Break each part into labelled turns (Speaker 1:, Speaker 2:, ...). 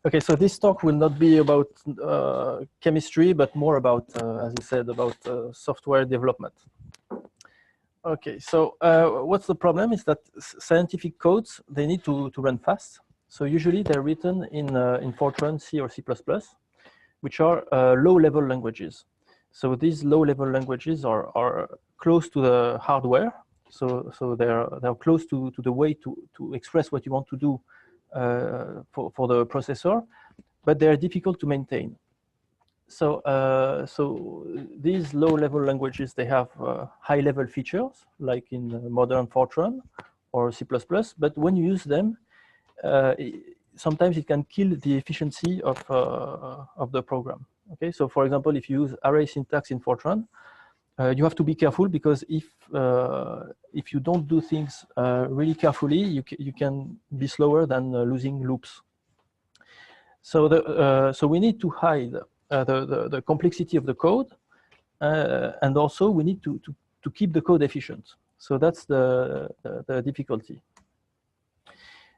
Speaker 1: Okay, so this talk will not be about chemistry, but more about, as you said, about software development. Okay, so what's the problem is that scientific codes, they need to run fast. So usually they're written in FORTRAN, C or C++, which are low-level languages. So these low-level languages are close to the hardware. So they're close to the way to express what you want to do for the processor, but they're difficult to maintain. So these low-level languages, they have high-level features, like in modern FORTRAN or C++, but when you use them, sometimes it can kill the efficiency of the program. Okay, so for example, if you use array syntax in FORTRAN, you have to be careful, because if you don't do things really carefully, you can be slower than losing loops. So we need to hide the complexity of the code, and also we need to keep the code efficient. So that's the difficulty.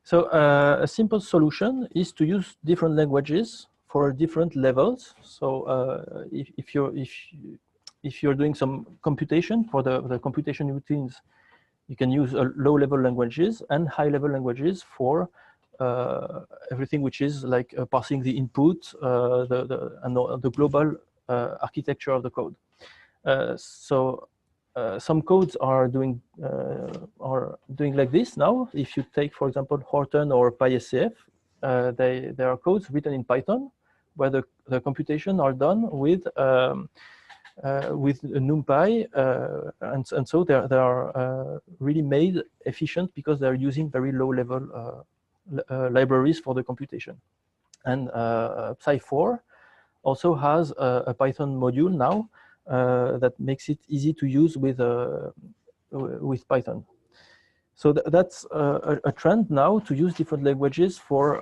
Speaker 1: So a simple solution is to use different languages for different levels. So if you're doing some computation for the computation routines, you can use low-level languages and high-level languages for everything which is like parsing the input, and the global architecture of the code. Some codes are doing like this now. If you take, for example, FORTRAN or PySCF, they are codes written in Python, where the computation are done with NumPy, and so they are really made efficient because they are using very low-level libraries for the computation. And Psi4 also has a Python module now that makes it easy to use with Python. So that's a trend now, to use different languages for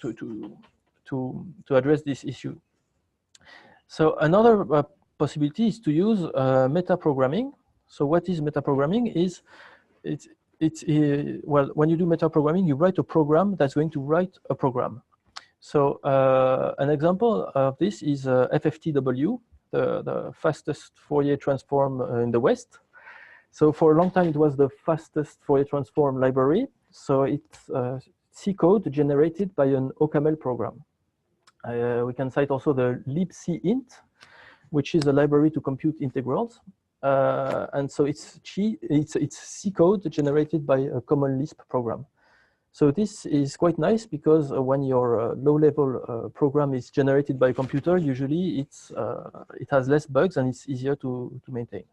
Speaker 1: to address this issue. So another possibility is to use metaprogramming. So what is metaprogramming? Well, when you do metaprogramming, you write a program that's going to write a program. So an example of this is FFTW, the fastest Fourier transform in the West. So for a long time, it was the fastest Fourier transform library. So it's C code generated by an OCaml program. We can cite also the libcint, which is a library to compute integrals. And so it's C code generated by a Common Lisp program. So this is quite nice, because when your low-level program is generated by a computer, usually it has less bugs and it's easier to maintain.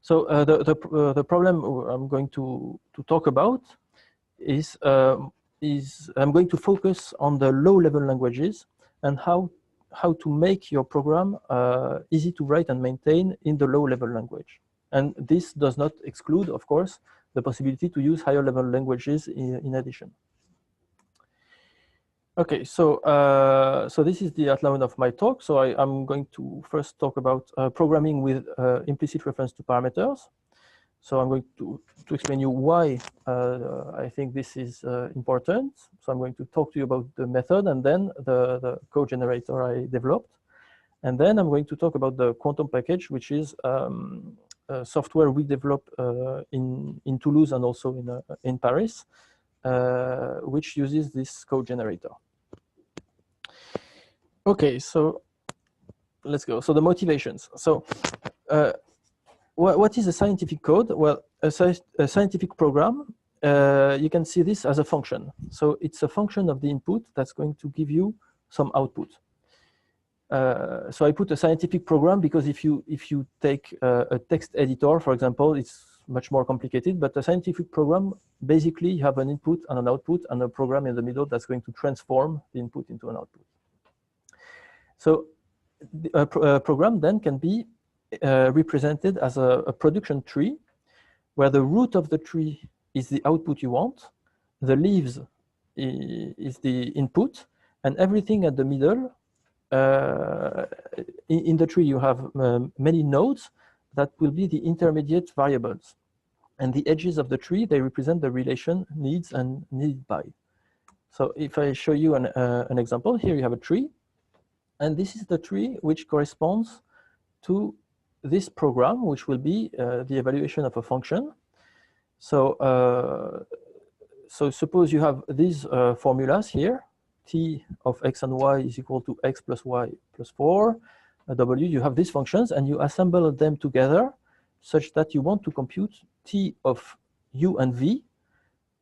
Speaker 1: So the problem I'm going to talk about is I'm going to focus on the low-level languages and how to make your program easy to write and maintain in the low-level language. And this does not exclude, of course, the possibility to use higher-level languages in addition. Okay, so this is the outline of my talk. So I'm going to first talk about programming with implicit reference to parameters. So I'm going to explain you why I think this is important. So I'm going to talk to you about the method, and then the code generator I developed. And then I'm going to talk about the quantum package, which is software we developed in Toulouse and also in Paris, which uses this code generator. Okay, so let's go. So the motivations. So what is a scientific code? Well, a scientific program, you can see this as a function. So it's a function of the input that's going to give you some output. So I put a scientific program because if you take a text editor, for example, it's much more complicated. But a scientific program, basically, you have an input and an output, and a program in the middle that's going to transform the input into an output. So a program then can be represented as a production tree, where the root of the tree is the output you want, the leaves is the input, and everything at the middle. In the tree, you have many nodes that will be the intermediate variables. And the edges of the tree, they represent the relation needs and needed by. So if I show you an example, here you have a tree, and this is the tree which corresponds to this program, which will be the evaluation of a function. So, so suppose you have these formulas here, t of x and y is equal to x plus y plus 4, w, you have these functions, and you assemble them together such that you want to compute t of u and v,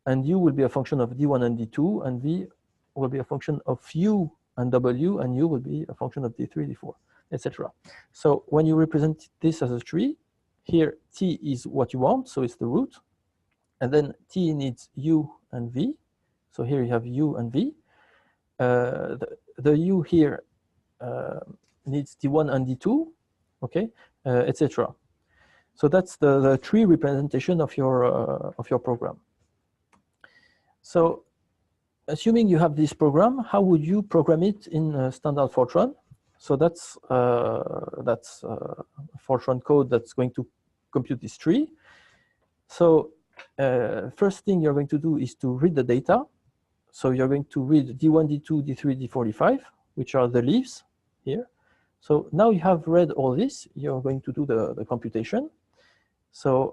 Speaker 1: and u will be a function of d1 and d2, and v will be a function of u and w, and u will be a function of d3, d4, etc. So when you represent this as a tree, here t is what you want, so it's the root, and then t needs u and v. So here you have u and v. The u here needs d1 and d2, okay, etc. So that's the tree representation of your program. So assuming you have this program, how would you program it in standard FORTRAN? So that's FORTRAN code that's going to compute this tree. So first thing you're going to do is to read the data. So you're going to read D1, D2, D3, D4, D5, which are the leaves here. So now you have read all this, you're going to do the computation. So,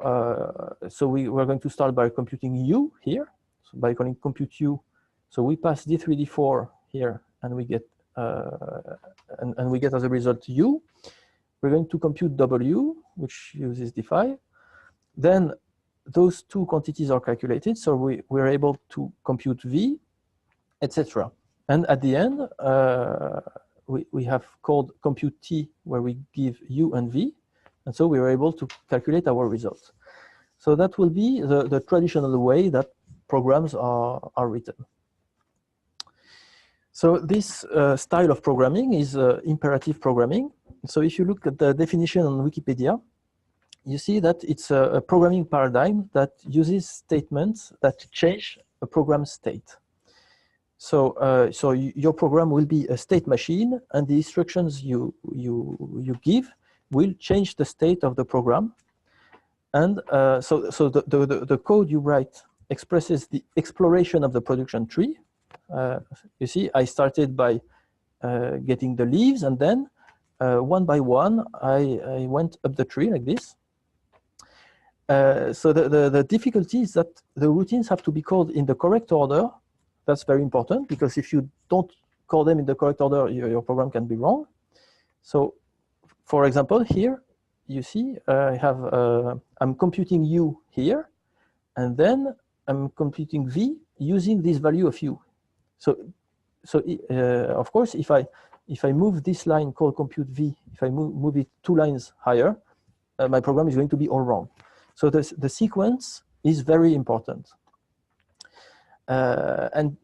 Speaker 1: we're going to start by computing U here. So by calling compute U, so we pass D3, D4 here, and we get and we get as a result U. We're going to compute W, which uses D5. Then those two quantities are calculated, so we're able to compute V, etc. And at the end, we have called compute T, where we give U and V, and so we were able to calculate our results. So that will be the traditional way that programs are written. So this style of programming is imperative programming. So if you look at the definition on Wikipedia, you see that it's a programming paradigm that uses statements that change a program state. So, so your program will be a state machine, and the instructions you give will change the state of the program. And so the code you write expresses the exploration of the production tree. You see, I started by getting the leaves, and then one by one, I went up the tree like this. So the difficulty is that the routines have to be called in the correct order. That's very important, because if you don't call them in the correct order, your program can be wrong. So, for example, here, you see, I have, I'm computing U here, and then I'm computing V using this value of U. So of course, if I move this line called compute V, if I move it 2 lines higher, my program is going to be all wrong. So the sequence is very important. And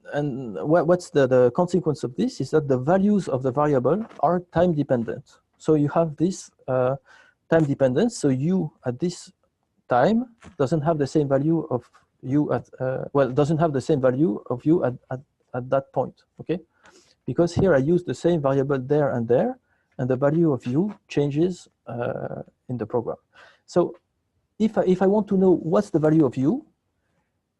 Speaker 1: what's the consequence of this is that the values of the variable are time dependent. So you have this time dependence. So U at this time doesn't have the same value of U at, well, doesn't have the same value of U at that point, okay? Because here I use the same variable there, and the value of U changes in the program. So if I want to know what's the value of U,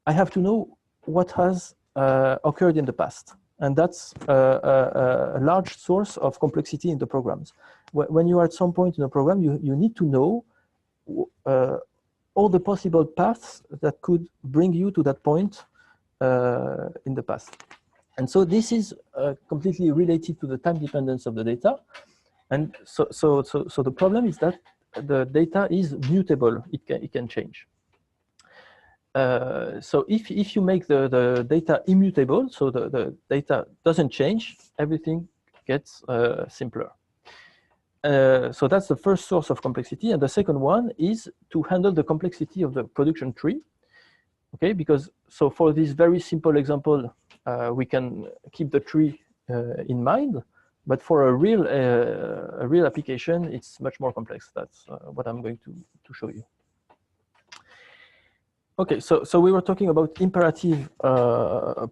Speaker 1: I have to know what has occurred in the past. And that's a large source of complexity in the programs. When you are at some point in a program, you need to know all the possible paths that could bring you to that point in the past. And so this is completely related to the time dependence of the data. And so the problem is that the data is mutable. It can change. So if you make the data immutable, so the data doesn't change, everything gets simpler. So that's the first source of complexity. And the second one is to handle the complexity of the production tree. Okay, because so for this very simple example, we can keep the tree in mind, but for a real application, it's much more complex. That's what I'm going to show you. Okay, so we were talking about imperative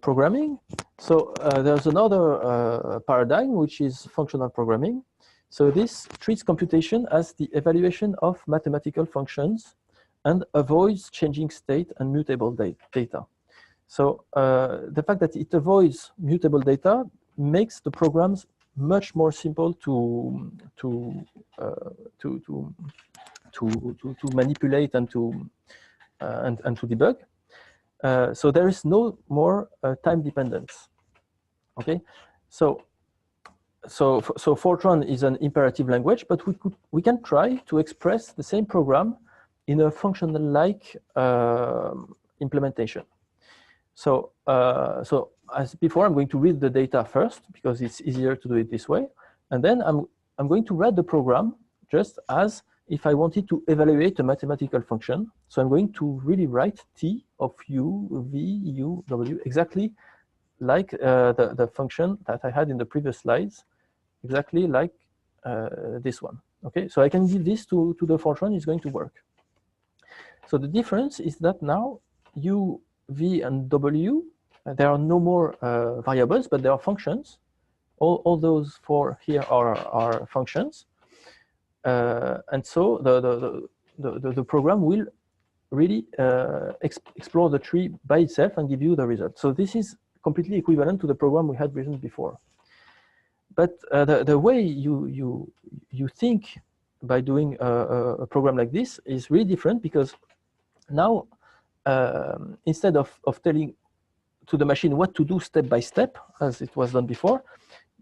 Speaker 1: programming. So there's another paradigm, which is functional programming. So this treats computation as the evaluation of mathematical functions and avoids changing state and mutable data. So the fact that it avoids mutable data makes the programs much more simple to manipulate and to debug. So there is no more time dependence. Okay, so FORTRAN is an imperative language, but we can try to express the same program in a functional-like implementation. So as before, I'm going to read the data first because it's easier to do it this way, and then I'm going to write the program just as if I wanted to evaluate a mathematical function. So I'm going to really write t of u, v, u, w, exactly like the function that I had in the previous slides, exactly like this one. Okay, so I can give this to the FORTRAN, it's going to work. So the difference is that now u, v, and w, there are no more variables, but there are functions. All those four here are functions. And so the program will really explore the tree by itself and give you the result. So this is completely equivalent to the program we had written before. But the way you think by doing a program like this is really different, because now instead of telling to the machine what to do step by step, as it was done before,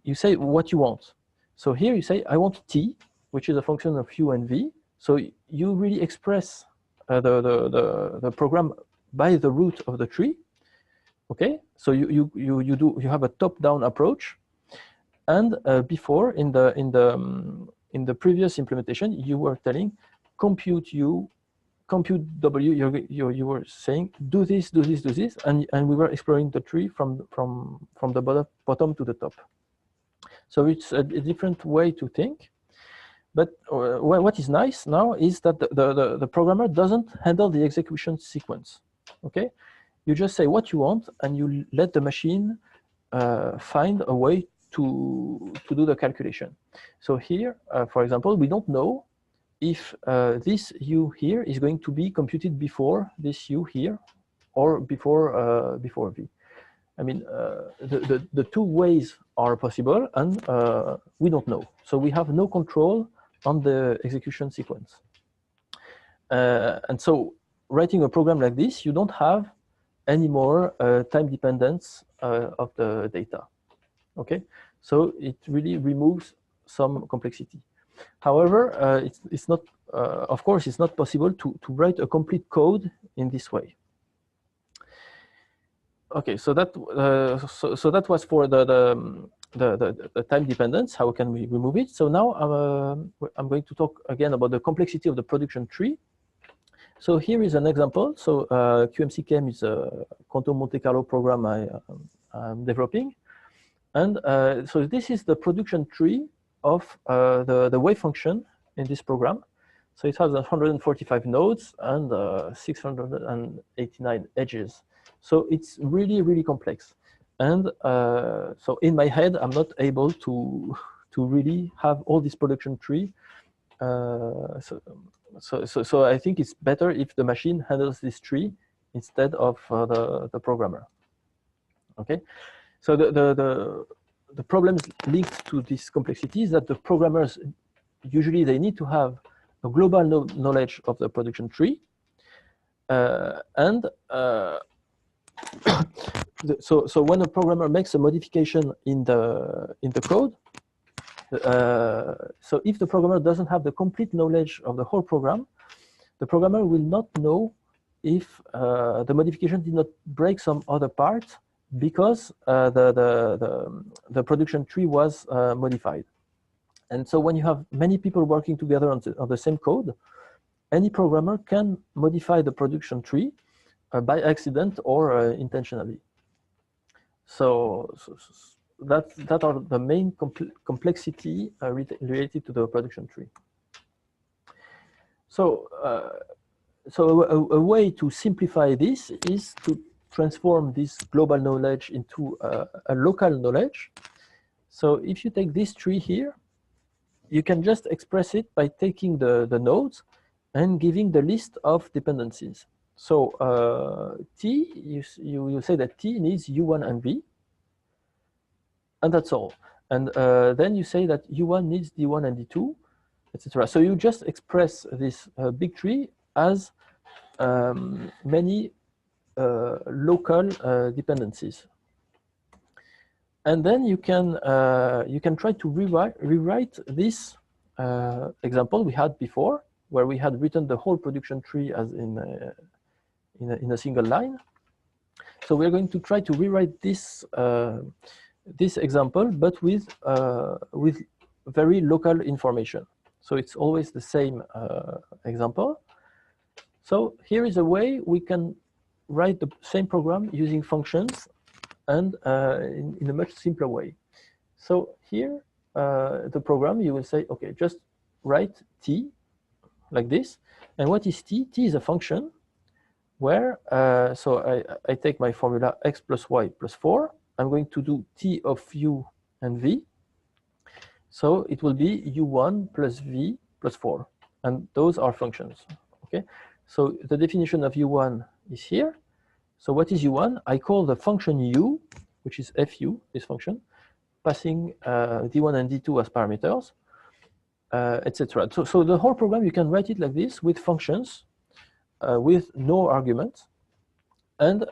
Speaker 1: you say what you want. So here you say, I want t, which is a function of u and v. So you really express the program by the root of the tree. Okay, so you have a top-down approach, and before in the previous implementation you were telling compute u, compute w. You were saying do this, do this, do this, and we were exploring the tree from the bottom to the top. So it's a different way to think. But what is nice now is that the programmer doesn't handle the execution sequence. Okay, you just say what you want, and you let the machine find a way to do the calculation. So here, for example, we don't know if this u here is going to be computed before this u here or before v. I mean, the two ways are possible, and we don't know. So we have no control on the execution sequence. And so writing a program like this, you don't have any more time dependence of the data. Okay, so it really removes some complexity. However, it's not, of course, it's not possible to write a complete code in this way. Okay, so that so that was for the time dependence. How can we remove it? So now I'm going to talk again about the complexity of the production tree. So here is an example. So QMCChem is a quantum Monte Carlo program I'm developing, and so this is the production tree of the wave function in this program. So it has 145 nodes and 689 edges. So it's really, really complex. And so in my head, I'm not able to really have all this production tree. So I think it's better if the machine handles this tree instead of the programmer. Okay, so the problems linked to this complexity is that the programmers usually they need to have a global knowledge of the production tree, and so when a programmer makes a modification in the code, so if the programmer doesn't have the complete knowledge of the whole program, the programmer will not know if the modification did not break some other part because the production tree was modified. And so when you have many people working together on the same code, any programmer can modify the production tree by accident or intentionally. So that are the main complexity related to the production tree. So a way to simplify this is to transform this global knowledge into a local knowledge. So if you take this tree here, you can just express it by taking the nodes and giving the list of dependencies. So T, you say that T needs U1 and V, and that's all. And then you say that U1 needs D1 and D2, etc. So you just express this big tree as many local dependencies. And then you can try to rewrite this example we had before, where we had written the whole production tree as in a single line. So we're going to try to rewrite this this example, but with very local information. So it's always the same example. So here is a way we can write the same program using functions and in a much simpler way. So here, the program, you will say, okay, just write T like this. And what is T? T is a function where, so I take my formula x plus y plus 4. I'm going to do T of U and V. So it will be U1 plus V plus 4. And those are functions, okay? So the definition of U1 is here. So what is U1? I call the function U, which is FU, this function, passing D1 and D2 as parameters, etc. So the whole program, you can write it like this with functions, with no arguments, and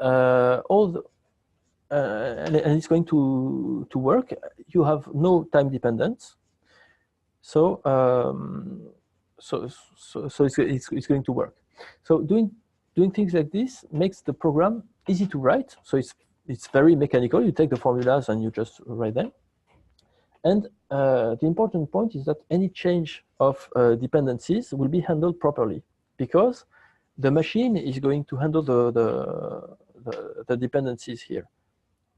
Speaker 1: and it's going to work. You have no time dependence, so it's going to work. So doing things like this makes the program easy to write. So it's very mechanical. You take the formulas and you just write them. And the important point is that any change of dependencies will be handled properly, because the machine is going to handle the dependencies here.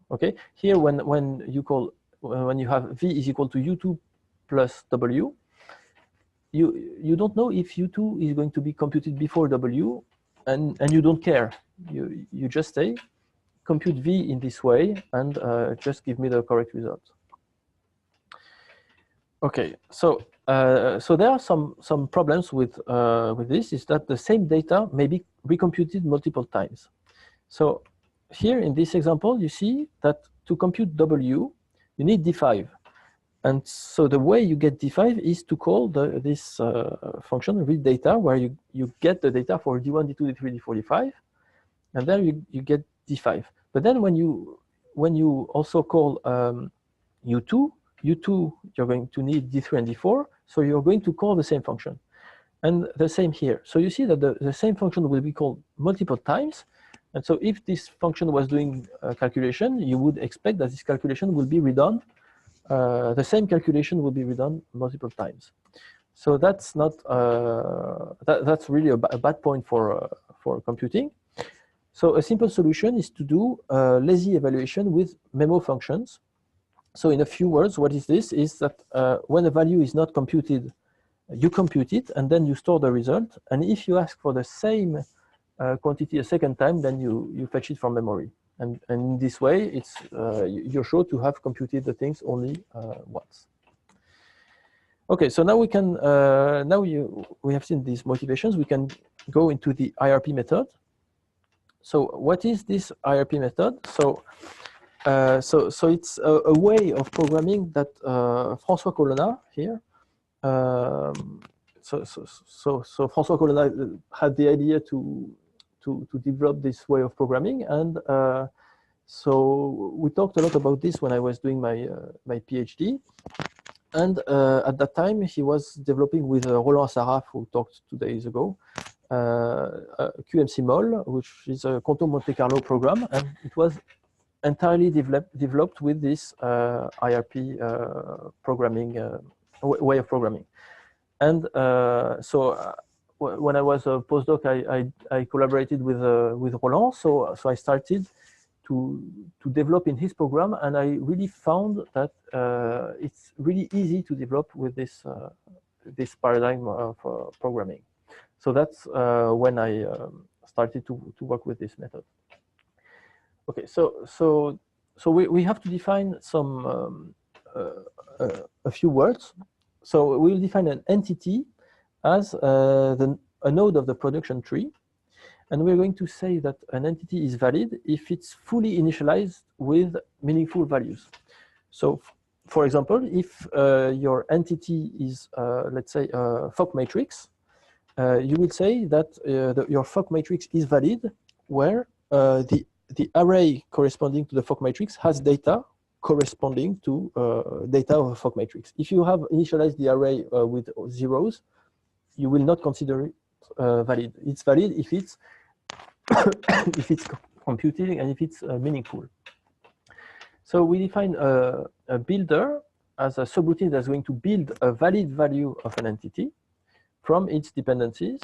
Speaker 1: Okay, here when you have V is equal to U2 plus W, you don't know if U2 is going to be computed before W, and you don't care. You just say compute V in this way and just give me the correct result. Okay, so there are some problems with this. Is that the same data may be recomputed multiple times. So here in this example, you see that to compute W, you need D5. And so the way you get D5 is to call this function read data, where you get the data for D1, D2, D3, D4, D5, and then you get D5. But then when you also call U2, you're going to need D3 and D4, so you're going to call the same function. And the same here. So you see that the same function will be called multiple times. And so if this function was doing a calculation, you would expect that this calculation will be redone. The same calculation will be redone multiple times. So that's not that's really a bad point for computing. So a simple solution is to do lazy evaluation with memo functions. So in a few words, what is this? Is that when a value is not computed, you compute it and then you store the result. And if you ask for the same quantity a second time, then you fetch it from memory. And in this way, it's you're sure to have computed the things only once. Okay, so now we can we have seen these motivations. We can go into the IRP method. So what is this IRP method? So it's a way of programming that François Colonna here. So François Colonna had the idea to develop this way of programming, and so we talked a lot about this when I was doing my PhD. And at that time, he was developing with Roland Saraf, who talked 2 days ago, QMC-MOL, which is a Contour Monte Carlo program, and it was entirely developed with this IRP programming way of programming. And so when I was a postdoc, I collaborated with Roland. So I started to develop in his program, and I really found that it's really easy to develop with this this paradigm of programming. So that's when I started to work with this method. Okay, so we have to define some a few words. So we'll define an entity as a node of the production tree, And we're going to say that an entity is valid if it's fully initialized with meaningful values. So, for example, if your entity is, let's say, a FOC matrix, you will say that your FOC matrix is valid where the array corresponding to the FOC matrix has data corresponding to data of a FOC matrix. If you have initialized the array with zeros, you will not consider it valid. It's valid if it's if it's computing and if it's meaningful. So we define a builder as a subroutine that's going to build a valid value of an entity from its dependencies,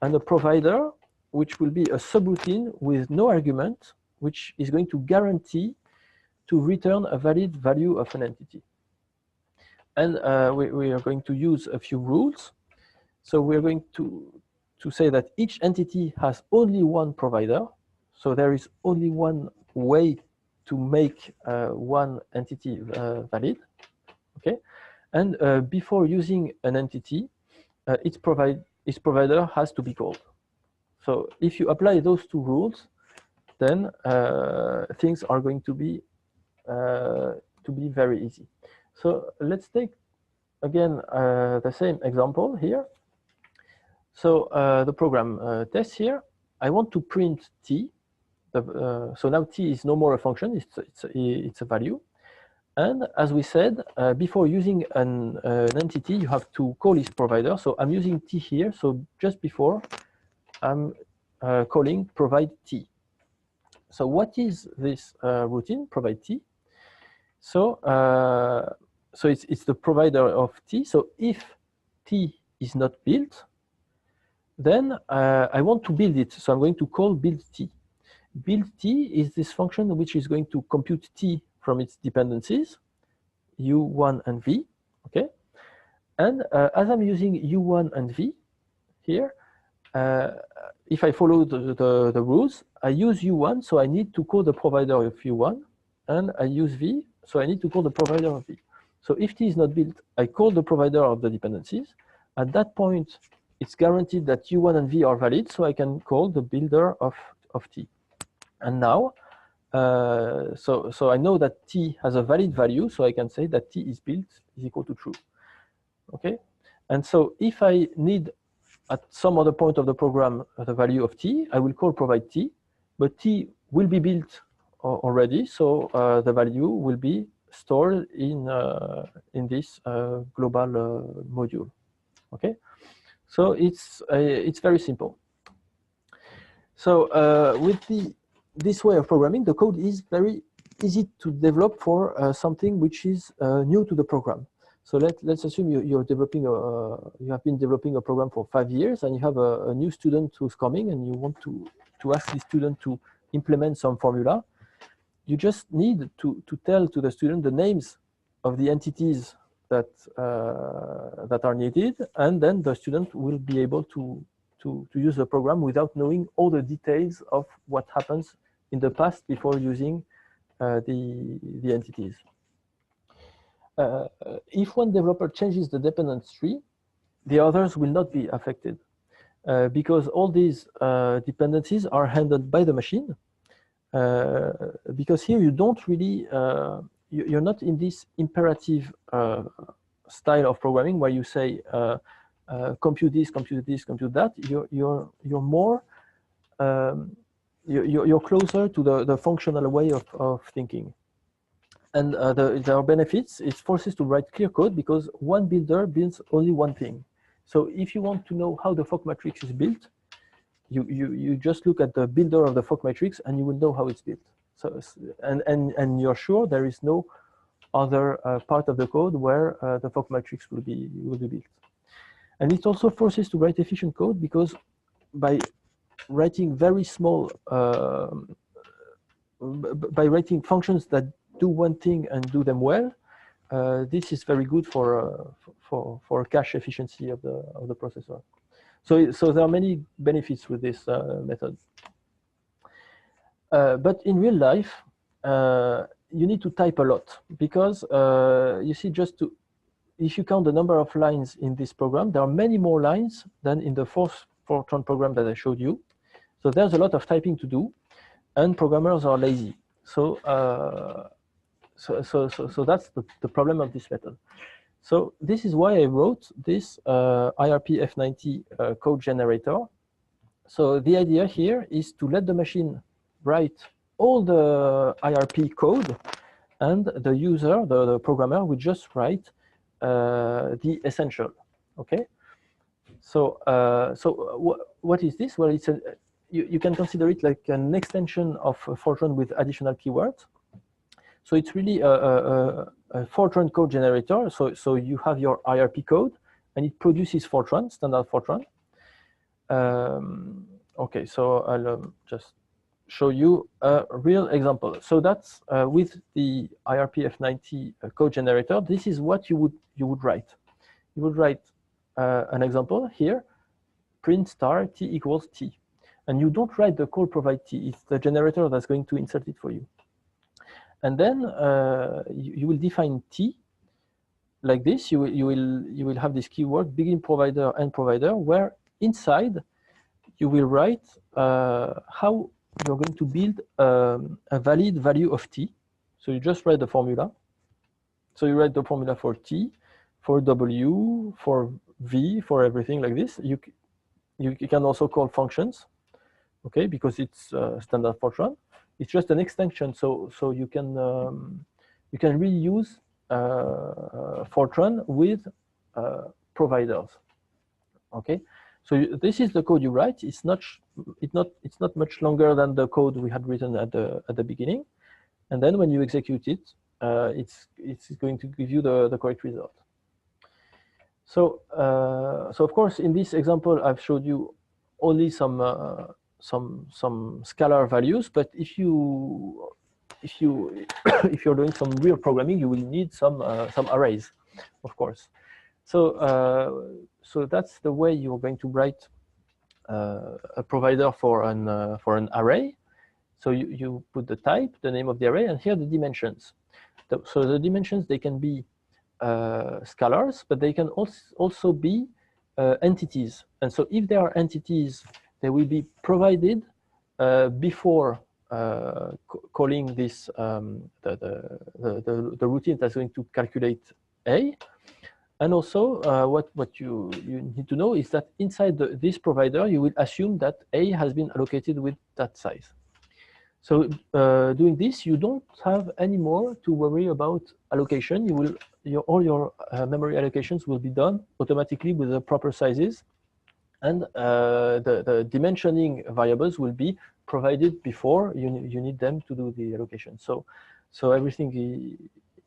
Speaker 1: and a provider, which will be a subroutine with no argument, which is going to guarantee to return a valid value of an entity. And we are going to use a few rules. So we're going to say that each entity has only one provider. So there is only one way to make one entity valid. Okay, and before using an entity, its provider has to be called. So if you apply those two rules, then things are going to be very easy. So let's take again the same example here. So the program test here. I want to print t. So now t is no more a function; it's a value. And as we said, before using an entity, you have to call its provider. So I'm using t here. So just before, I'm calling provide t. So what is this routine, provide t? So it's the provider of t. So if t is not built, then I want to build it. So I'm going to call build t. Build t is this function which is going to compute t from its dependencies, u1 and v, okay? And as I'm using u1 and v here, if I follow the rules, I use u1, so I need to call the provider of u1, and I use v, so I need to call the provider of v. So if t is not built, I call the provider of the dependencies. At that point, it's guaranteed that u1 and v are valid, so I can call the builder of t. And now, so I know that t has a valid value, so I can say that t is built is equal to true. Okay, and so if I need at some other point of the program the value of t, I will call provide t, but t will be built already, so the value will be stored in this global module. Okay, so it's very simple. So with this way of programming, the code is very easy to develop for something which is new to the program. So let's assume you have been developing a program for 5 years, and you have a new student who's coming, and you want to ask the student to implement some formula. You just need to tell to the student the names of the entities that are needed, and then the student will be able to use the program without knowing all the details of what happens in the past before using the entities. If one developer changes the dependence tree, the others will not be affected because all these dependencies are handled by the machine. Because here you don't really, you're not in this imperative style of programming where you say compute this, compute this, compute that. You're more you're closer to the functional way of thinking. And there are benefits. It forces to write clear code because one builder builds only one thing. So if you want to know how the FOC matrix is built, you just look at the builder of the FOC matrix and you will know how it's built. So and you're sure there is no other part of the code where the FOC matrix will be built. And it also forces to write efficient code because by writing very small, by writing functions that do one thing and do them well, this is very good for cache efficiency of the processor. So there are many benefits with this method. But in real life, you need to type a lot because you see, if you count the number of lines in this program, there are many more lines than in the FORTRAN program that I showed you. So there's a lot of typing to do, and programmers are lazy. So so that's the problem of this method. So this is why I wrote this IRP F90 code generator. So the idea here is to let the machine write all the IRP code, and the user, the programmer, will just write the essential. Okay. So what is this? Well, it's you can consider it like an extension of FORTRAN with additional keywords. So it's really a FORTRAN code generator. So you have your IRP code, and it produces FORTRAN, standard FORTRAN. Okay, so I'll just show you a real example. So that's with the IRP F90 code generator. This is what you would write. You would write an example here: print star t equals t, and you don't write the call provide t. It's the generator that's going to insert it for you. And then you will define t like this. You will have this keyword begin provider, end provider, where inside you will write how you're going to build a valid value of t. So you just write the formula. So you write the formula for t, for w, for v, for everything like this. You can also call functions, okay, because it's standard FORTRAN. It's just an extension, so you can reuse FORTRAN with providers, okay. So this is the code you write. It's not much longer than the code we had written at the beginning, and then when you execute it, it's going to give you the correct result. So so of course in this example I've showed you only some scalar values, but if you're doing some real programming, you will need some arrays, of course. So so that's the way you're going to write a provider for an array. So you put the type, the name of the array, and here the dimensions. So the dimensions, they can be scalars, but they can also be entities. And so if there are entities, they will be provided before calling this the routine that's going to calculate A. And also what you need to know is that inside this provider, you will assume that A has been allocated with that size. So doing this, you don't have any more to worry about allocation. All your memory allocations will be done automatically with the proper sizes, and the dimensioning variables will be provided before you need them to do the allocation. So everything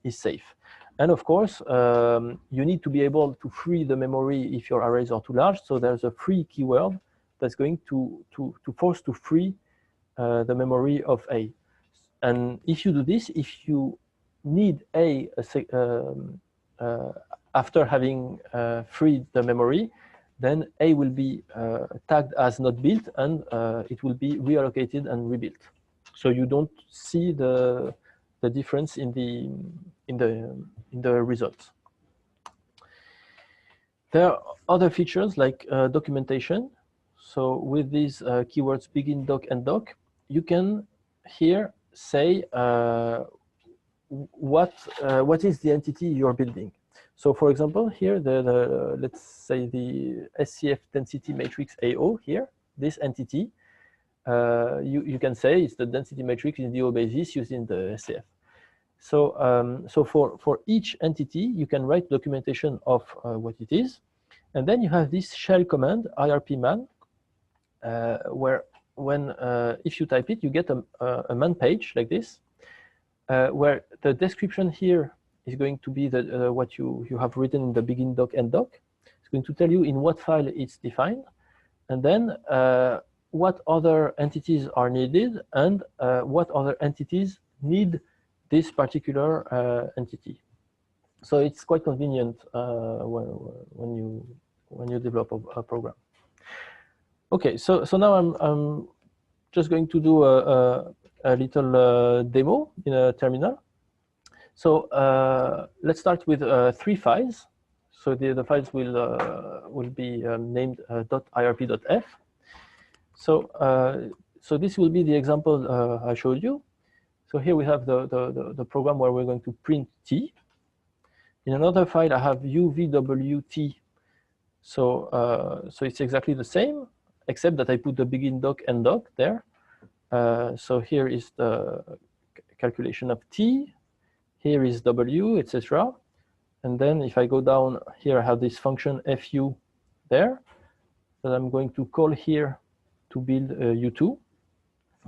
Speaker 1: is safe. And of course, you need to be able to free the memory if your arrays are too large. So there's a free keyword that's going to force to free the memory of A. And if you do this, if you need A after having freed the memory, then A will be tagged as not built, and it will be reallocated and rebuilt. So you don't see the difference in the results. There are other features like documentation. So with these keywords begin doc and doc, you can here say what is the entity you're building. So for example, here let's say the SCF density matrix AO here, this entity, you can say it's the density matrix in DO basis using the SCF. So so for each entity, you can write documentation of what it is, and then you have this shell command irpman, where when if you type it, you get a man page like this, where the description here is going to be what you have written in the begin doc and doc. It's going to tell you in what file it's defined, and then what other entities are needed, and what other entities need this particular entity. So it's quite convenient when you develop a program. Okay, so now I'm just going to do a little demo in a terminal. So let's start with 3 files. So the files will be named .irp.f. So this will be the example I showed you. So here we have the program where we're going to print T. In another file, I have UVWT. So it's exactly the same, except that I put the begin doc, end doc there. So here is the calculation of T. Here is W, etc. And then if I go down here, I have this function FU there that I'm going to call here to build U2.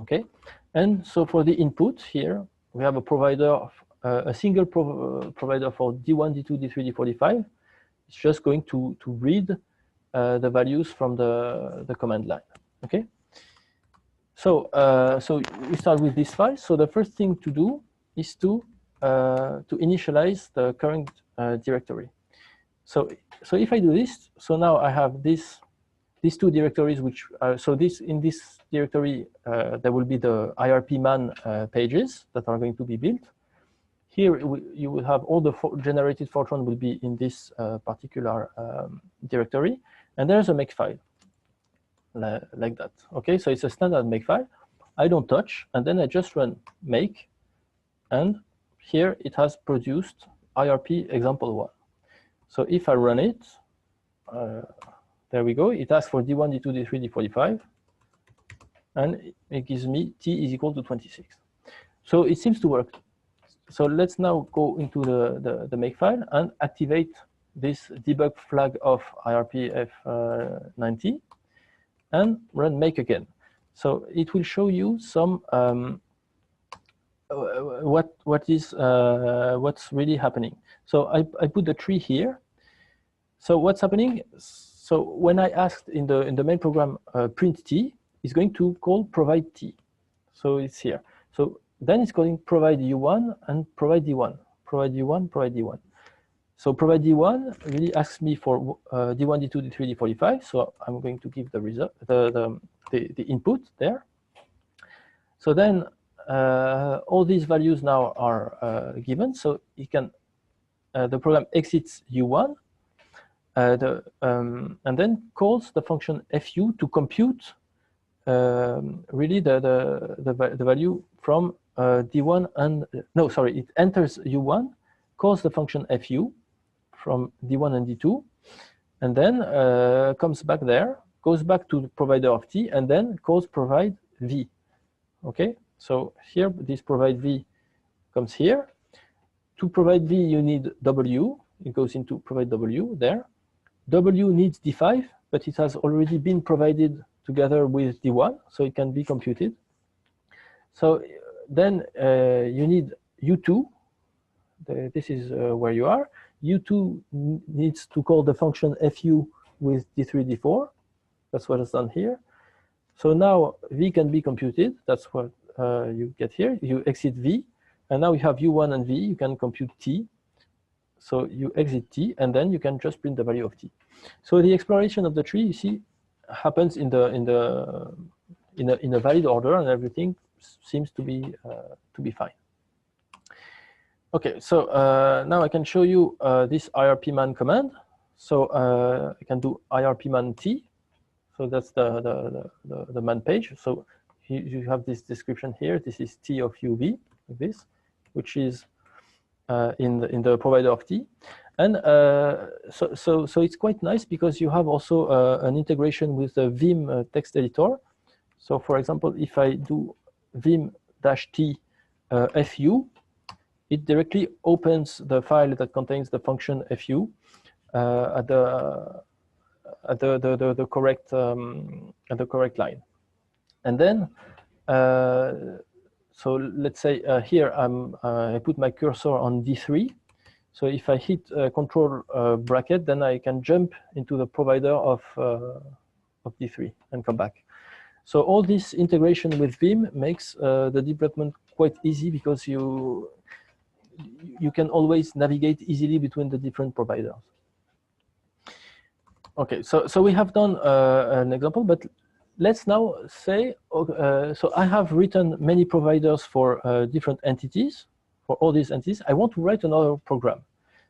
Speaker 1: Okay, and so for the input here, we have a provider of a single provider for D1, D2, D3, D45. It's just going to read the values from the command line. Okay, so we start with this file. So the first thing to do is to initialize the current directory. So if I do this, so now I have these two directories, which in this directory there will be the IRP man pages that are going to be built. Here you will have all the generated Fortran will be in this particular directory, and there's a makefile like that. Okay, so it's a standard makefile. I don't touch, and then I just run make, and here it has produced IRP example1. So if I run it, there we go. It asks for D1, D2, D3, D45, and it gives me T is equal to 26. So it seems to work. So let's now go into the makefile and activate this debug flag of IRP F90 and run make again. So it will show you some what's really happening. So I put the tree here. So what's happening? So when I asked in the main program print T, it's going to call provide T. So it's here. So then it's calling provide U1 and provide D1, provide U1, provide D1. So provide D1 really asks me for D1, D2, D3, D45. So I'm going to give the result, the input there. So then all these values now are given. So it can the program exits U1 and then calls the function FU to compute really the value from D1 and no, sorry, it enters U1, calls the function FU from D1 and D2, and then comes back there, goes back to the provider of T, and then calls provide V. Okay, so here this provide V comes here. To provide V, you need W. It goes into provide W there. W needs D5, but it has already been provided together with D1, so it can be computed. So then you need U2. This is where you are. U2 needs to call the function FU with D3, D4. That's what is done here. So now V can be computed. That's what you get here. You exit V, and now you have U1 and V. You can compute T. So you exit T, and then you can just print the value of T. So the exploration of the tree, you see, happens in a valid order, and everything seems to be fine. Okay, so now I can show you this IRP man command. So I can do IRP man T. So that's the man page. So you have this description here. This is T of UV, like this, which is in the provider of T. And so it's quite nice because you have also an integration with the Vim text editor. So for example, if I do vim-t fu, it directly opens the file that contains the function fu at the correct line. And then so let's say here I put my cursor on D3. So if I hit control bracket, then I can jump into the provider of D3 and come back. So all this integration with Vim makes the development quite easy because you can always navigate easily between the different providers. Okay, so we have done an example, but let's now say, so I have written many providers for different entities, for all these entities. I want to write another program.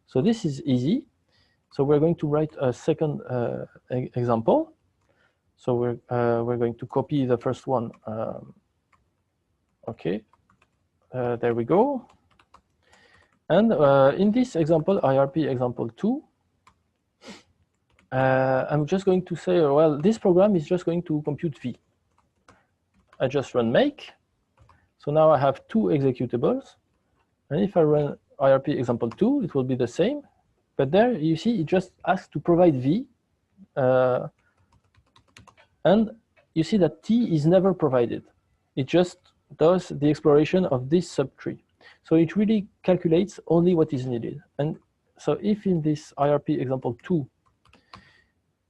Speaker 1: So this is easy. So we're going to write a second example. So we're going to copy the first one. Okay, there we go. And in this example, IRP example 2, I'm just going to say, well, this program is just going to compute V. I just run make. So now I have 2 executables. And if I run IRP example 2, it will be the same. But there, you see, it just asks to provide V. And you see that T is never provided. It just does the exploration of this subtree. So it really calculates only what is needed. And so if in this IRP example 2,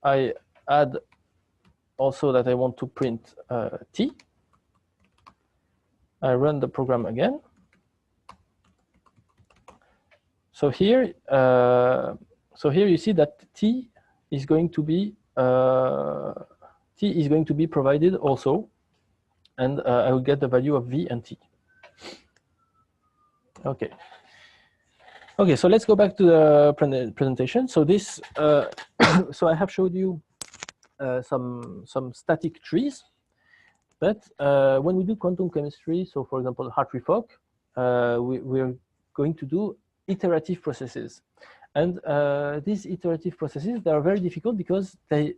Speaker 1: I add also that I want to print T, I run the program again. So here you see that T is going to be provided also, and I will get the value of V and T. Okay. Okay, so let's go back to the presentation. So this, so I have showed you some static trees, but when we do quantum chemistry, so for example, Hartree-Fock, we're going to do iterative processes. And these iterative processes, they are very difficult because they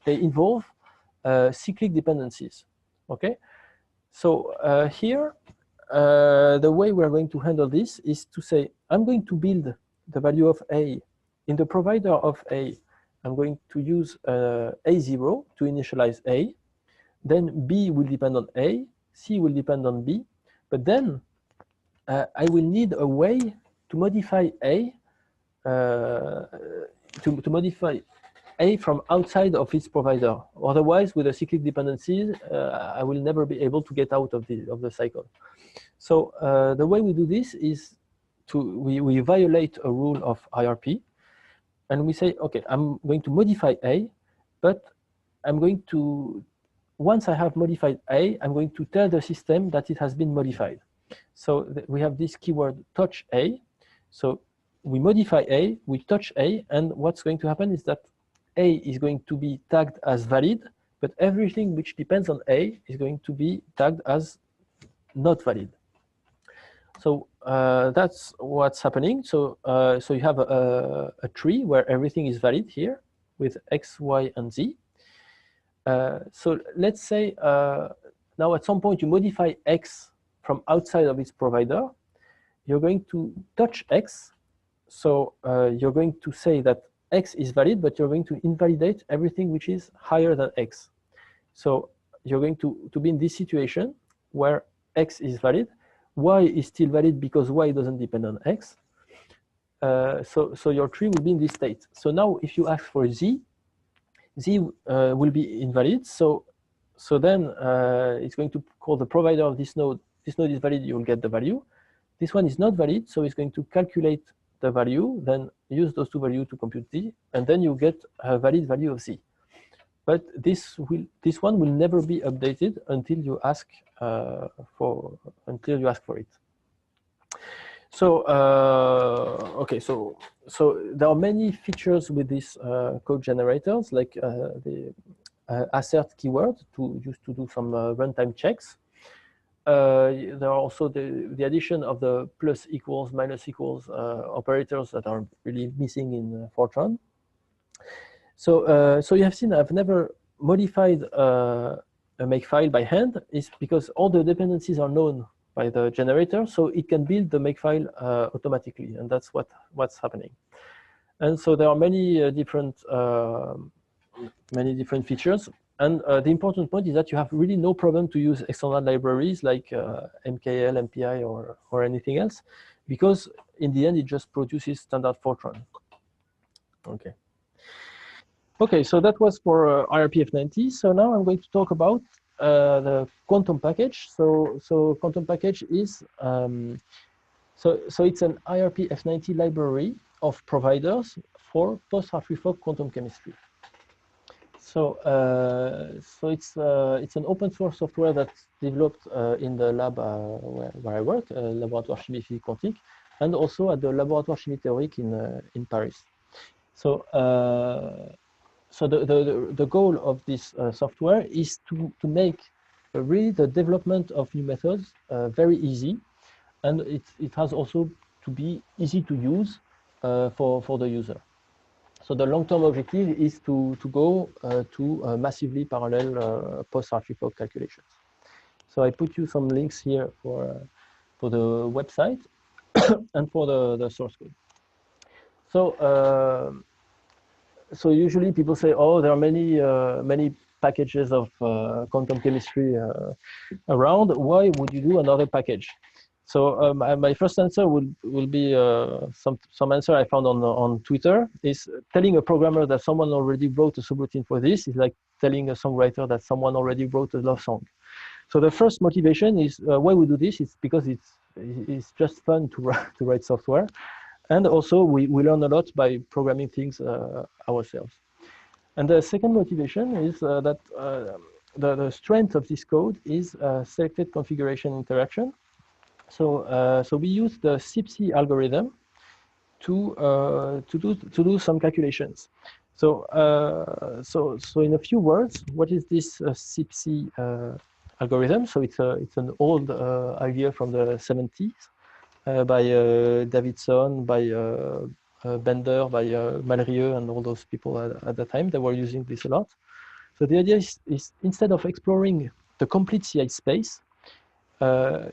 Speaker 1: involve cyclic dependencies. Okay, so here the way we're going to handle this is to say, I'm going to build the value of A in the provider of A. I'm going to use A0 to initialize A. Then B will depend on A, C will depend on B, but then I will need a way to modify A, to modify A from outside of its provider. Otherwise, with the cyclic dependencies, I will never be able to get out of the cycle. So the way we do this is we violate a rule of IRP, and we say, okay, I'm going to modify A, but I'm going to, once I have modified A, I'm going to tell the system that it has been modified. So we have this keyword touch A. So we modify A, we touch A, and what's going to happen is that A is going to be tagged as valid, but everything which depends on A is going to be tagged as not valid. So that's what's happening. So so you have a tree where everything is valid here with X, Y, and Z. So let's say now at some point you modify X from outside of its provider. You're going to touch X. So you're going to say that X is valid, but you're going to invalidate everything which is higher than X. So you're going to be in this situation where X is valid, Y is still valid because Y doesn't depend on X. So your tree will be in this state. So now if you ask for Z, Z will be invalid. So then it's going to call the provider of this node. This node is valid, you will get the value. This one is not valid, so it's going to calculate the value, then use those two values to compute Z, and then you get a valid value of Z. But this one will never be updated until you ask for it. So okay, so there are many features with these code generators, like the assert keyword used to do some runtime checks. There are also the addition of the plus equals, minus equals operators that are really missing in FORTRAN. So so you have seen I've never modified a makefile by hand, is because all the dependencies are known by the generator, so it can build the makefile automatically, and that's what's happening. And so there are many different features. And the important point is that you have really no problem to use external libraries like MKL, MPI, or anything else, because in the end, it just produces standard FORTRAN. Okay. Okay, so that was for IRPF90. So now I'm going to talk about the quantum package. So quantum package is, so it's an IRPF90 library of providers for post-Hartree-Fock quantum chemistry. So, so it's an open source software that's developed in the lab where I work, Laboratoire Chimie Physique Quantique, and also at the Laboratoire Chimie Théorique in Paris. So, So the goal of this software is to make really the development of new methods very easy, and it has also to be easy to use for the user. So the long-term objective is to go to massively parallel post-Hartree-Fock calculations. So I put you some links here for the website and for the source code. So so usually people say, oh, there are many packages of quantum chemistry around. Why would you do another package? So my first answer will be some answer I found on Twitter is telling a programmer that someone already wrote a subroutine for this is like telling a songwriter that someone already wrote a love song. So the first motivation is why we do this is because it's just fun to write software. And also we learn a lot by programming things ourselves. And the second motivation is that the strength of this code is selected configuration interaction. So we use the CPC algorithm to do some calculations. So in a few words, what is this CPC algorithm? So it's an old idea from the 70s by Davidson, by Bender, by Malrieux, and all those people at the time. They were using this a lot. So the idea is instead of exploring the complete CI space,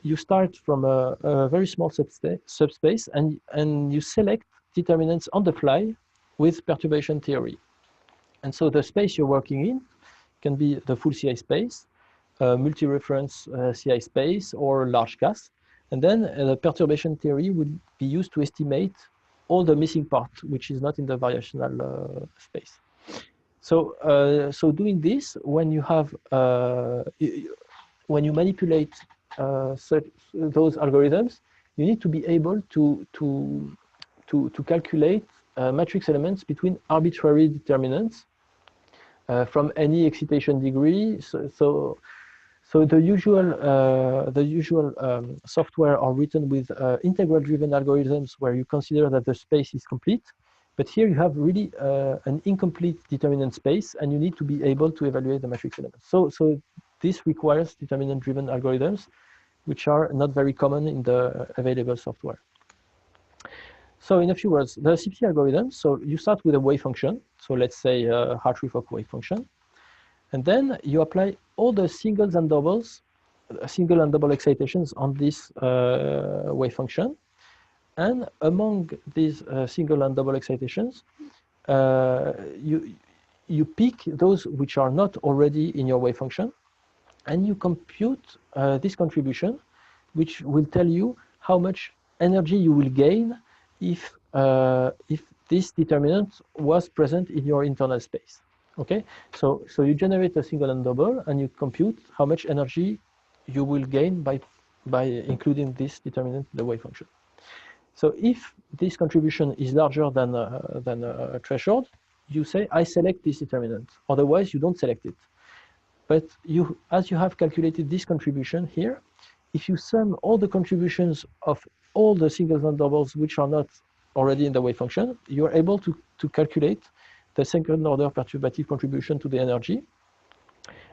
Speaker 1: you start from a very small subspace and you select determinants on the fly with perturbation theory. And so the space you're working in can be the full CI space, multi-reference CI space, or large CAS. And then the perturbation theory would be used to estimate all the missing part, which is not in the variational space. So doing this, when you have when you manipulate those algorithms, you need to be able to calculate matrix elements between arbitrary determinants from any excitation degree. So the usual software are written with integral-driven algorithms where you consider that the space is complete. But here you have really an incomplete determinant space, and you need to be able to evaluate the matrix elements. So this requires determinant-driven algorithms, which are not very common in the available software. So in a few words, the CPC algorithm, so you start with a wave function. So let's say a Hartree-Fock wave function. And then you apply all the singles and doubles, single and double excitations on this wave function. And among these single and double excitations, you pick those which are not already in your wave function, and you compute this contribution, which will tell you how much energy you will gain if this determinant was present in your internal space. Okay, so you generate a single and double, and you compute how much energy you will gain by including this determinant in the wave function. So if this contribution is larger than a threshold, you say, I select this determinant. Otherwise, you don't select it. But as you have calculated this contribution here, if you sum all the contributions of all the singles and doubles which are not already in the wave function, you are able to calculate the second order perturbative contribution to the energy.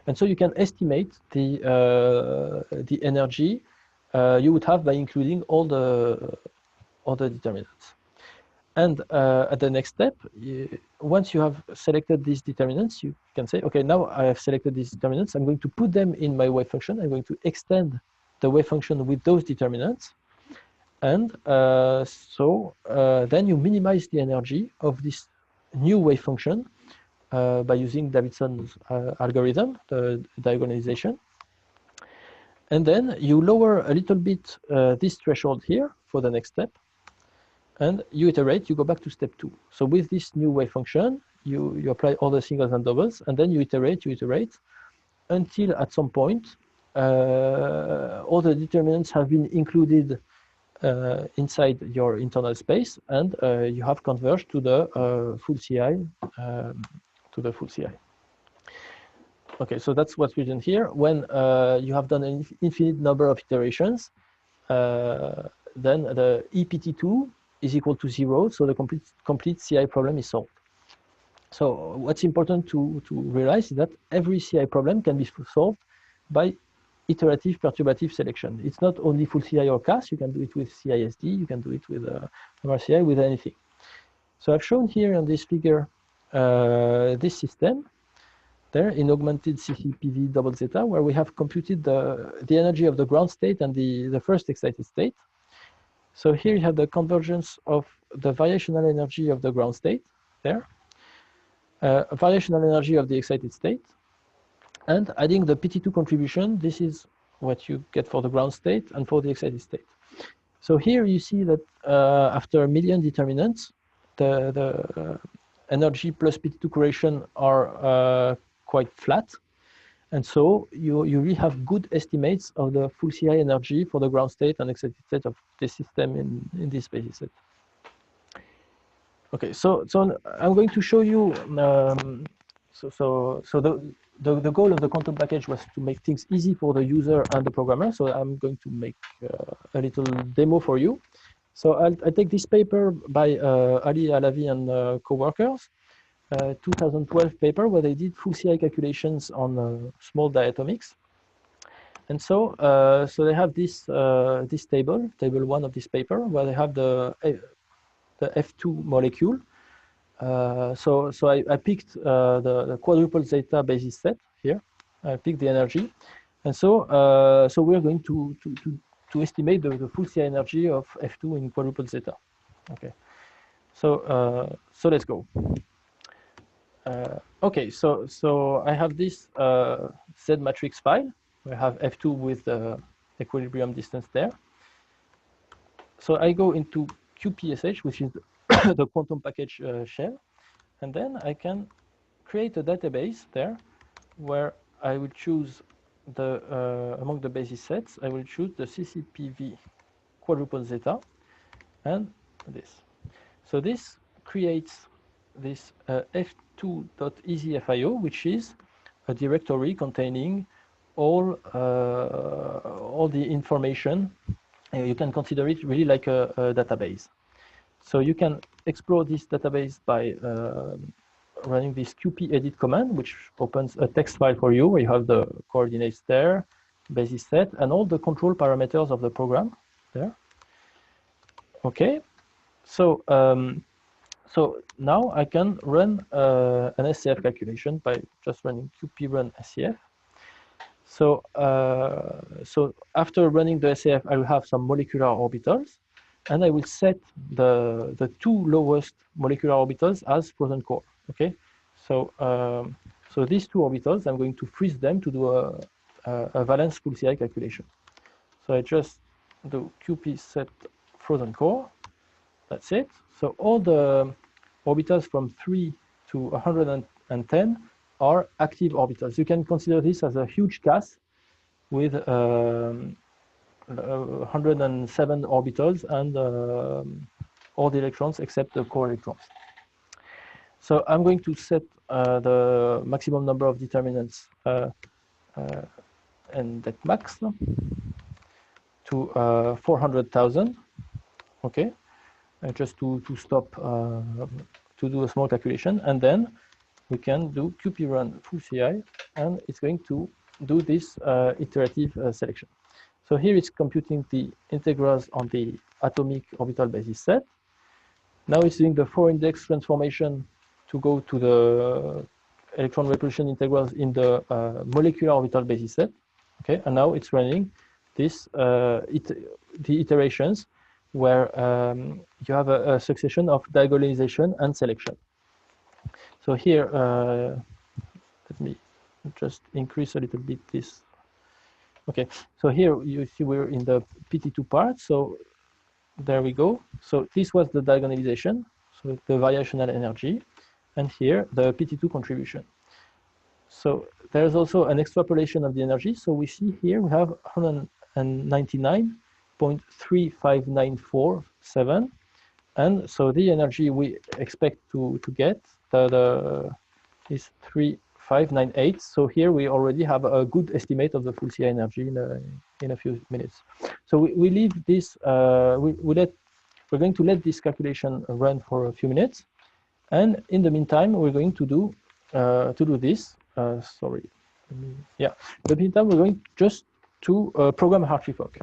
Speaker 1: And so you can estimate the energy you would have by including all the determinants. And at the next step, once you have selected these determinants, you can say, okay, now I have selected these determinants. I'm going to put them in my wave function. I'm going to extend the wave function with those determinants. And then you minimize the energy of this new wave function by using Davidson's algorithm, the diagonalization. And then you lower a little bit this threshold here for the next step. And you iterate, you go back to step 2. So with this new wave function, you apply all the singles and doubles, and then you iterate until at some point, all the determinants have been included inside your internal space, and you have converged to the full CI. Okay, so that's what's written here. When you have done an infinite number of iterations, then the EPT2 is equal to 0, so the complete CI problem is solved. So what's important to realize is that every CI problem can be solved by iterative perturbative selection. It's not only full CI or CAS. You can do it with CISD. You can do it with MRCI, with anything. So I've shown here on this figure this system there in augmented CCPV double zeta, where we have computed the energy of the ground state and the first excited state. So here you have the convergence of the variational energy of the ground state there, variational energy of the excited state, and adding the PT2 contribution. This is what you get for the ground state and for the excited state. So here you see that after a million determinants, the energy plus PT2 correlation are quite flat. And so you really have good estimates of the full CI energy for the ground state and excited state of this system in this basis set. Okay, so I'm going to show you. The goal of the quantum package was to make things easy for the user and the programmer. So I'm going to make a little demo for you. So I'll take this paper by Ali Alavi and co-workers, 2012 paper where they did full CI calculations on small diatomics. And so they have this this table 1 of this paper, where they have the F2 molecule. So I picked the quadruple zeta basis set here. I picked the energy, and so we're going to estimate the full CI energy of F2 in quadruple zeta. Okay, so let's go. Okay, so I have this Z matrix file. We have F2 with the equilibrium distance there. So I go into QPSH, which is the quantum package shell, and then I can create a database there where I will choose the among the basis sets, I will choose the CCPV quadruple zeta and this. So this creates this f2.easyfio, which is a directory containing all the information. You can consider it really like a database. So you can explore this database by running this qp edit command, which opens a text file for you, where you have the coordinates there, basis set, and all the control parameters of the program there. Okay, so so now I can run an SCF calculation by just running qp run SCF. So so after running the SCF, I will have some molecular orbitals, and I will set the two lowest molecular orbitals as frozen core. Okay, so so these two orbitals, I'm going to freeze them to do a valence full CI calculation. So I just do qp set frozen core. That's it. So all the orbitals from 3 to 110 are active orbitals. You can consider this as a huge CAS with 107 orbitals and all the electrons except the core electrons. So I'm going to set the maximum number of determinants and that max to 400,000. Okay, just to stop to do a small calculation, and then we can do qp run full CI, and it's going to do this iterative selection. So here it's computing the integrals on the atomic orbital basis set. Now it's doing the 4-index transformation to go to the electron repulsion integrals in the molecular orbital basis set. Okay, and now it's running this the iterations where you have a succession of diagonalization and selection. So here, let me just increase a little bit this. Okay, so here you see we're in the PT2 part. So there we go. So this was the diagonalization, so the variational energy, and here the PT2 contribution. So there's also an extrapolation of the energy. So we see here we have 199.35947, and so the energy we expect to get is 3598. So here we already have a good estimate of the full CI energy in a few minutes. So we leave this. We're going to let this calculation run for a few minutes, And in the meantime, we're going to do this. Sorry. Yeah. In the meantime, we're going just to program HARTREE-FOC.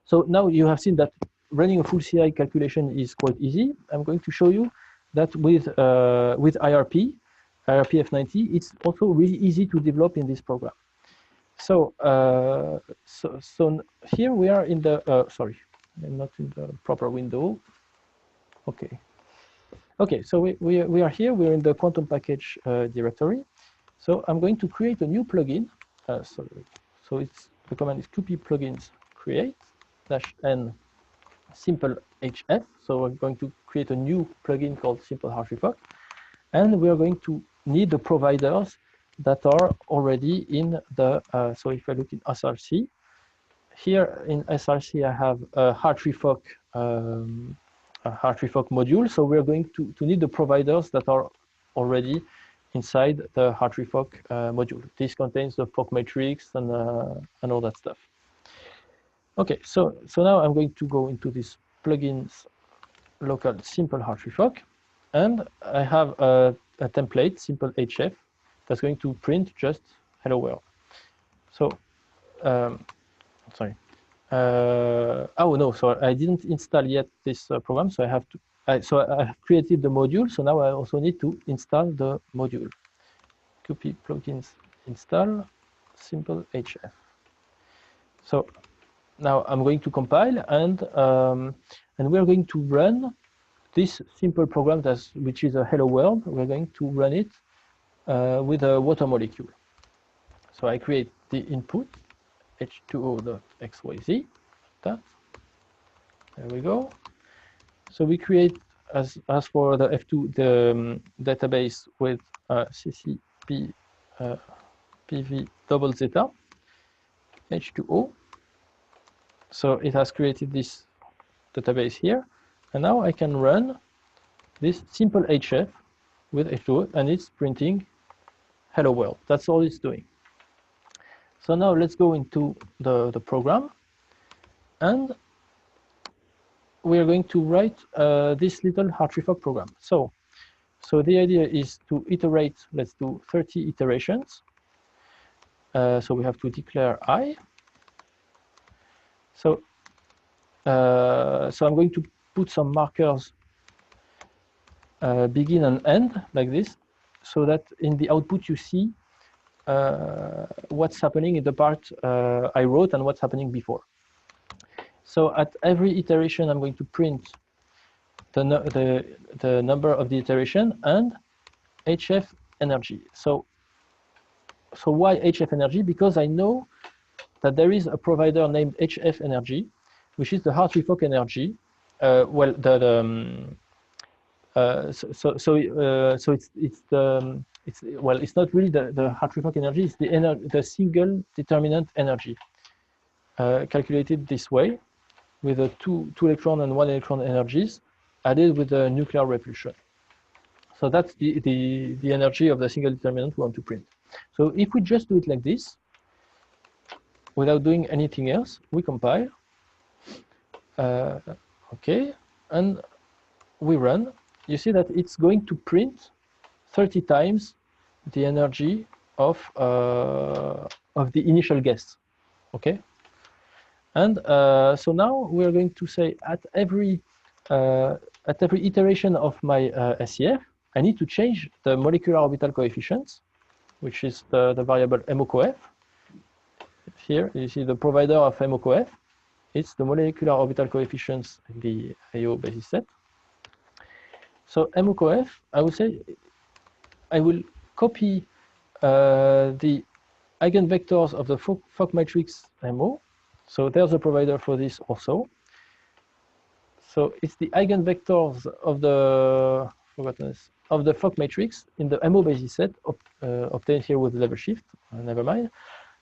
Speaker 1: So now you have seen that running a full CI calculation is quite easy. I'm going to show you that with IRP F90, it's also really easy to develop in this program. So so here we are in the sorry, I'm not in the proper window. Okay. Okay, so we are here. We're in the quantum package directory. So I'm going to create a new plugin. Sorry. So it's the command is qp plugins create -n simple HF. So we're going to create a new plugin called simple HARTREE-FOC, and we are going to need the providers that are already in the. So if I look in SRC, here in SRC I have a HARTREE-FOC. A HARTREE-FOC module, so we're going to need the providers that are already inside the HARTREE-FOC module. This contains the FOC matrix and all that stuff. Okay, so now I'm going to go into this plugins local simple HARTREE-FOC, and I have a template simple HF that's going to print just hello world. So sorry. Oh no, so I didn't install yet this program, so I have to. So I have created the module, so now I also need to install the module. Qp plugins install simple HF. So now I'm going to compile, and we are going to run this simple program which is a hello world. We're going to run it with a water molecule. So I create the input h2o.xyz. That. There we go. So we create as for the F2 the database with CCP PV double zeta H2O. So it has created this database here, and now I can run this simple HF with H2O, and it's printing hello world. That's all it's doing. So now let's go into the program, and we are going to write this little HARTREE-FOC program. So the idea is to iterate. Let's do 30 iterations. So we have to declare I. So I'm going to put some markers begin and end like this, so that in the output you see what's happening in the part I wrote and what's happening before. So at every iteration, I'm going to print the number of the iteration and HF energy. So why HF energy? Because I know that there is a provider named HF energy, which is the HARTREE-FOC energy. Well, it's not really the HARTREE-FOC energy. It's the single determinant energy calculated this way, with the two electron and 1 electron energies added with the nuclear repulsion. So that's the energy of the single determinant we want to print. So if we just do it like this, without doing anything else, we compile. Okay, and we run. You see that it's going to print 30 times the energy of the initial guess. Okay. And so now we are going to say at every iteration of my SEF, I need to change the molecular orbital coefficients, which is the variable MOCOF. Here you see the provider of MOCOF. It's the molecular orbital coefficients in the IO basis set. So MOCOF, I would say, I will copy the eigenvectors of the FOC matrix MO. So there's a provider for this also. So it's the eigenvectors of the FOC matrix in the MO basis set obtained here with level shift. Never mind.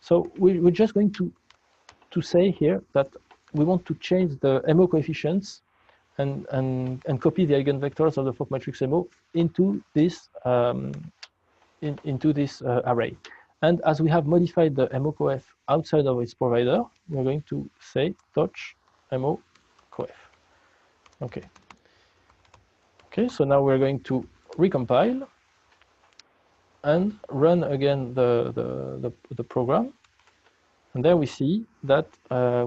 Speaker 1: So we're just going to say here that we want to change the MO coefficients and copy the eigenvectors of the FOC matrix MO into this array. And as we have modified the MOCOF outside of its provider, we're going to say touch MOCOF. Okay. Okay, so now we're going to recompile and run again the program. And there we see that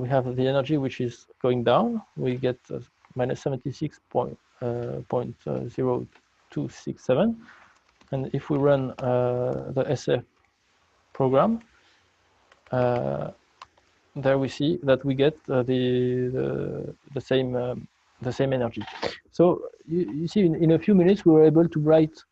Speaker 1: we have the energy which is going down. We get minus 76.0267. And if we run the SF program, there we see that we get the same energy. So you see, in a few minutes, we were able to write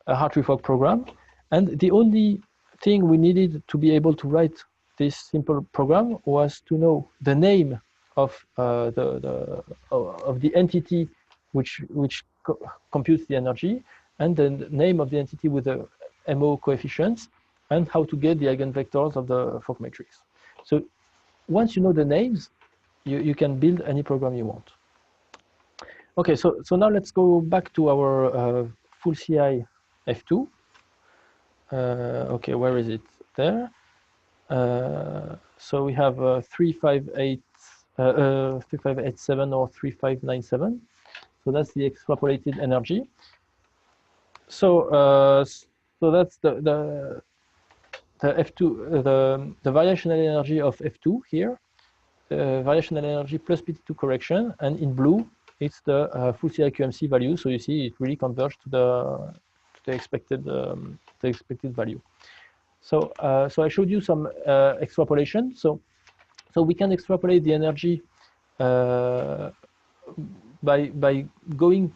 Speaker 1: a Hartree-Fock program, and the only thing we needed to be able to write this simple program was to know the name of the entity which computes the energy, and the name of the entity with the MO coefficients, and how to get the eigenvectors of the Fock matrix. So once you know the names, you can build any program you want. Okay, so now let's go back to our full CI F2. Okay, where is it? There. So we have 3587 or 3597. So that's the extrapolated energy. So so that's the F2, the variational energy of F2 here, variational energy plus PT2 correction, and in blue it's the full CI QMC value. So you see it really converges to the expected value. So so I showed you some extrapolation. So we can extrapolate the energy by going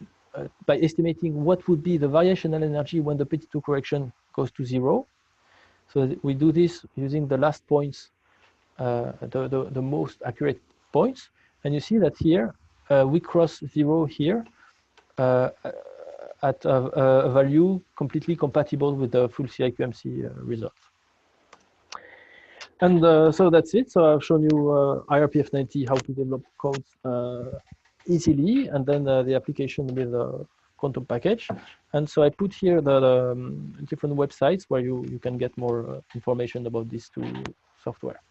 Speaker 1: by estimating what would be the variational energy when the PT2 correction goes to 0. So we do this using the last points, the most accurate points, and you see that here we cross 0 here at a value completely compatible with the full CI QMC result. And so that's it. So I've shown you IRPF90, how to develop codes easily, and then the application with the quantum package. And so I put here the different websites where you can get more information about these two software.